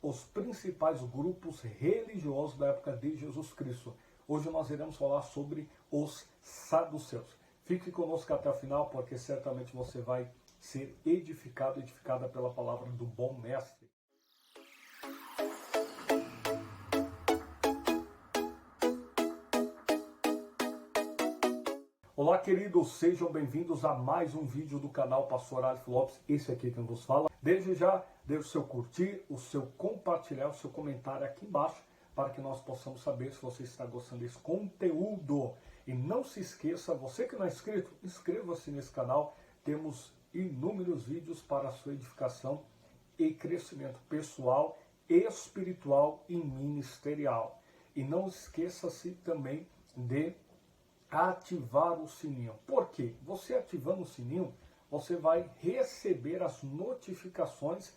os principais grupos religiosos da época de Jesus Cristo. Hoje nós iremos falar sobre os saduceus. Fique conosco até o final, porque certamente você vai ser edificada pela palavra do bom mestre. Olá, queridos, sejam bem-vindos a mais um vídeo do canal Pastor Aleph Lopes. Esse aqui quem vos fala. Desde já, dê o seu curtir, o seu compartilhar, o seu comentário aqui embaixo, para que nós possamos saber se você está gostando desse conteúdo. E não se esqueça, você que não é inscrito, inscreva-se nesse canal. Temos inúmeros vídeos para a sua edificação e crescimento pessoal, espiritual e ministerial. E não esqueça-se também de ativar o sininho. Por quê? Você ativando o sininho, você vai receber as notificações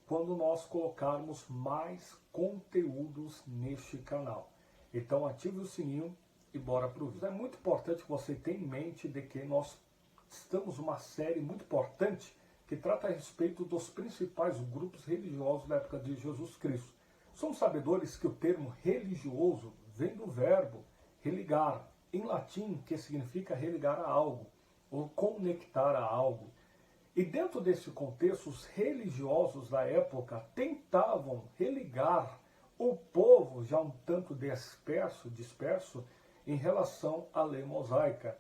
quando nós colocarmos mais conteúdos neste canal. Então ative o sininho e bora para o vídeo. É muito importante que você tenha em mente de que nós estamos numa série muito importante que trata a respeito dos principais grupos religiosos da época de Jesus Cristo. Somos sabedores que o termo religioso vem do verbo religar, em latim, que significa religar a algo, ou conectar a algo. E dentro desse contexto, os religiosos da época tentavam religar o povo já um tanto disperso em relação à lei mosaica.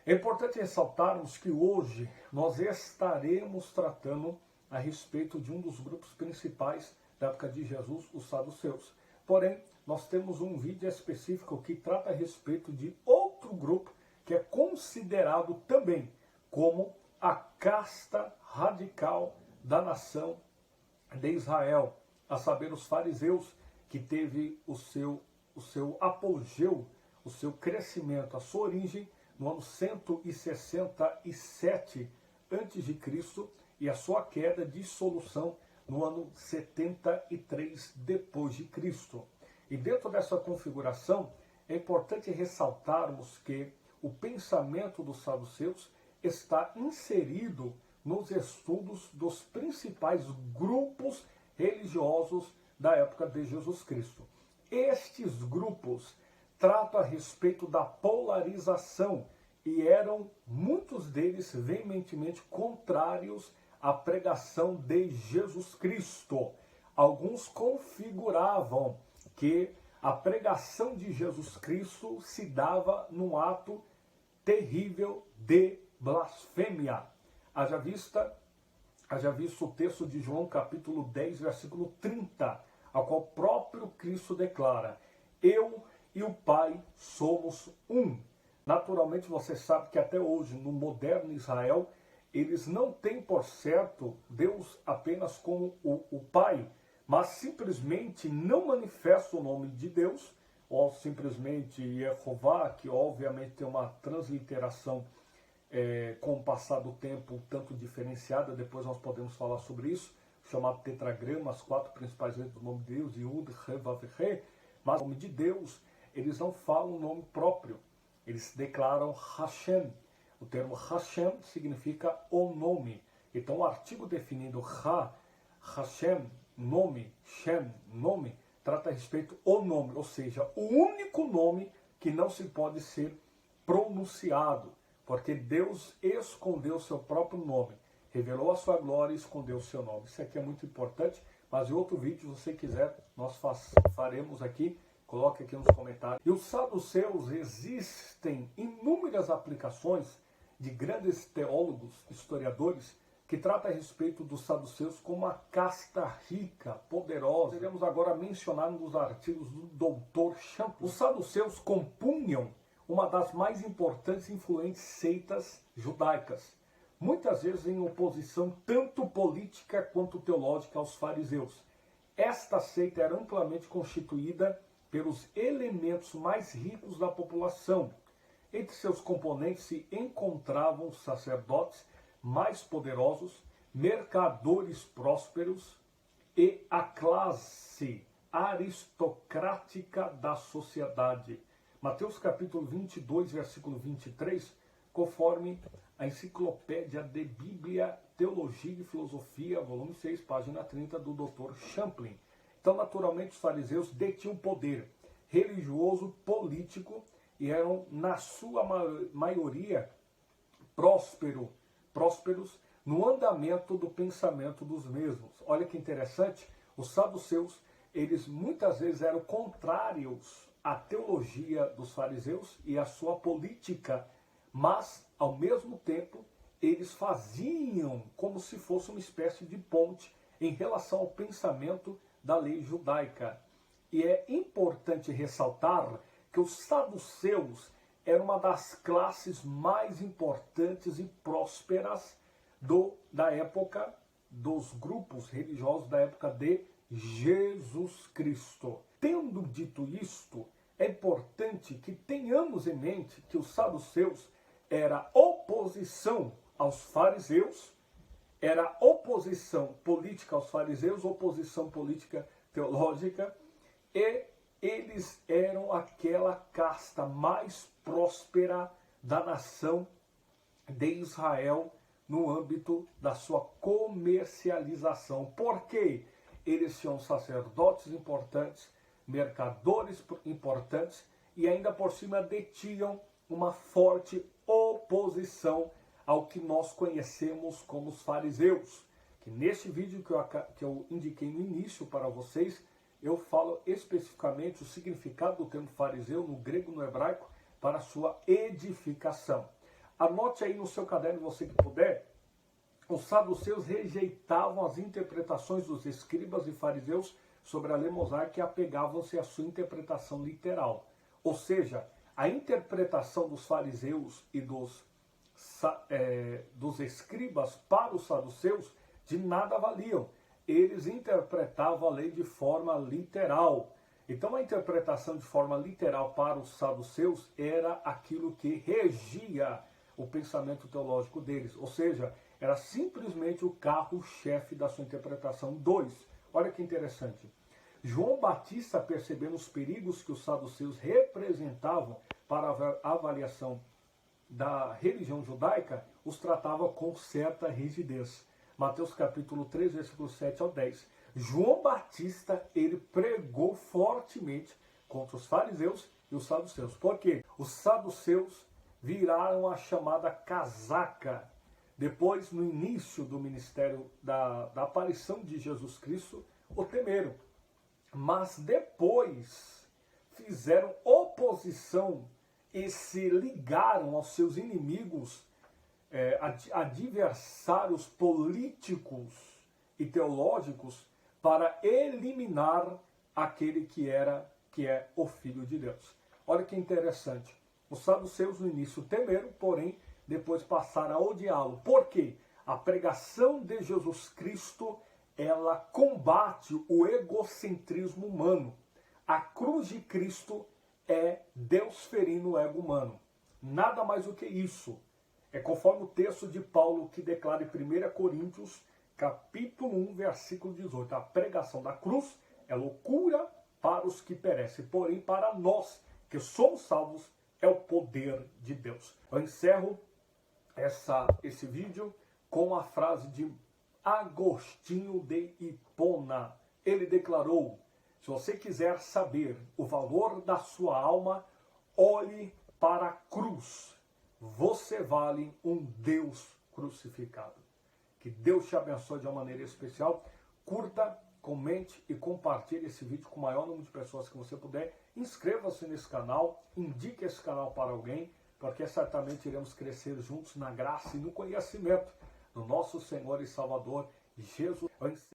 É importante ressaltarmos que hoje nós estaremos tratando a respeito de um dos grupos principais da época de Jesus, os saduceus. Porém, nós temos um vídeo específico que trata a respeito de outro grupo que é considerado também como a casta radical da nação de Israel, a saber, os fariseus, que teve o seu apogeu, o seu crescimento, a sua origem no ano 167 a.C. e a sua queda, dissolução, no ano 73 depois de Cristo. E dentro dessa configuração, é importante ressaltarmos que o pensamento dos saduceus está inserido nos estudos dos principais grupos religiosos da época de Jesus Cristo. Estes grupos tratam a respeito da polarização e eram muitos deles veementemente contrários à pregação de Jesus Cristo. Alguns configuravam que a pregação de Jesus Cristo se dava num ato terrível de blasfêmia. Haja visto o texto de João capítulo 10, versículo 30, ao qual o próprio Cristo declara: eu e o Pai somos um. Naturalmente você sabe que até hoje, no moderno Israel, eles não têm por certo Deus apenas como o Pai, mas simplesmente não manifestam o nome de Deus, ou simplesmente Jeová, que obviamente tem uma transliteração com o passar do tempo um tanto diferenciada, depois nós podemos falar sobre isso, chamado tetragrama, as 4 principais letras do nome de Deus, Yud, He, Vav, He, mas o nome de Deus, eles não falam o nome próprio, eles declaram Hashem. O termo Hashem significa o nome. Então o artigo definindo Hashem, nome, Shem, nome, trata a respeito o nome, ou seja, o único nome que não se pode ser pronunciado, porque Deus escondeu o seu próprio nome, revelou a sua glória e escondeu o seu nome. Isso aqui é muito importante, mas em outro vídeo, se você quiser, nós faremos aqui, coloque aqui nos comentários. E os saduceus, existem inúmeras aplicações de grandes teólogos, historiadores, que trata a respeito dos saduceus como uma casta rica, poderosa. Iremos agora mencionar um dos artigos do Dr. Champlin. Os saduceus compunham uma das mais importantes e influentes seitas judaicas, muitas vezes em oposição tanto política quanto teológica aos fariseus. Esta seita era amplamente constituída pelos elementos mais ricos da população. Entre seus componentes se encontravam os sacerdotes mais poderosos, mercadores prósperos e a classe aristocrática da sociedade. Mateus capítulo 22, versículo 23, conforme a Enciclopédia de Bíblia, Teologia e Filosofia, volume 6, página 30, do Dr. Champlin. Então, naturalmente, os fariseus detinham poder religioso, político e eram, na sua maioria, prósperos no andamento do pensamento dos mesmos. Olha que interessante, os saduceus, eles muitas vezes eram contrários à teologia dos fariseus e à sua política, mas, ao mesmo tempo, eles faziam como se fosse uma espécie de ponte em relação ao pensamento da lei judaica. E é importante ressaltar que os saduceus eram uma das classes mais importantes e prósperas da época, dos grupos religiosos da época de Jesus Cristo. Tendo dito isto, é importante que tenhamos em mente que os saduceus era oposição aos fariseus, era oposição política aos fariseus, oposição política teológica, e eles eram aquela casta mais próspera da nação de Israel no âmbito da sua comercialização. Por quê? Eles tinham sacerdotes importantes, mercadores importantes e ainda por cima detinham uma forte oposição ao que nós conhecemos como os fariseus. Que neste vídeo que eu indiquei no início para vocês, eu falo especificamente o significado do termo fariseu no grego e no hebraico para a sua edificação. Anote aí no seu caderno, você que puder, os saduceus rejeitavam as interpretações dos escribas e fariseus sobre a lei mosaica e apegavam-se à sua interpretação literal. Ou seja, a interpretação dos fariseus e dos escribas para os saduceus de nada valiam. Eles interpretavam a lei de forma literal. Então a interpretação de forma literal para os saduceus era aquilo que regia o pensamento teológico deles. Ou seja, era simplesmente o carro-chefe da sua interpretação. 2. Olha que interessante. João Batista, percebendo os perigos que os saduceus representavam para a avaliação da religião judaica, os tratava com certa rigidez. Mateus capítulo 3, versículos 7 ao 10. João Batista, ele pregou fortemente contra os fariseus e os saduceus. Por quê? Os saduceus viraram a chamada casaca. Depois, no início do ministério da aparição de Jesus Cristo, o temeram. Mas depois fizeram oposição e se ligaram aos seus inimigos, adversários políticos e teológicos, para eliminar aquele que é o Filho de Deus. Olha que interessante. Os saduceus no início temeram, porém depois passaram a odiá-lo. Por quê? A pregação de Jesus Cristo, ela combate o egocentrismo humano. A cruz de Cristo é Deus ferindo o ego humano. Nada mais do que isso. É conforme o texto de Paulo que declara em 1 Coríntios, capítulo 1, versículo 18. A pregação da cruz é loucura para os que perecem, porém para nós que somos salvos é o poder de Deus. Eu encerro esse vídeo com a frase de Agostinho de Hipona. Ele declarou: se você quiser saber o valor da sua alma, olhe para a cruz. Você vale um Deus crucificado. Que Deus te abençoe de uma maneira especial. Curta, comente e compartilhe esse vídeo com o maior número de pessoas que você puder. Inscreva-se nesse canal, indique esse canal para alguém, porque certamente iremos crescer juntos na graça e no conhecimento do nosso Senhor e Salvador Jesus.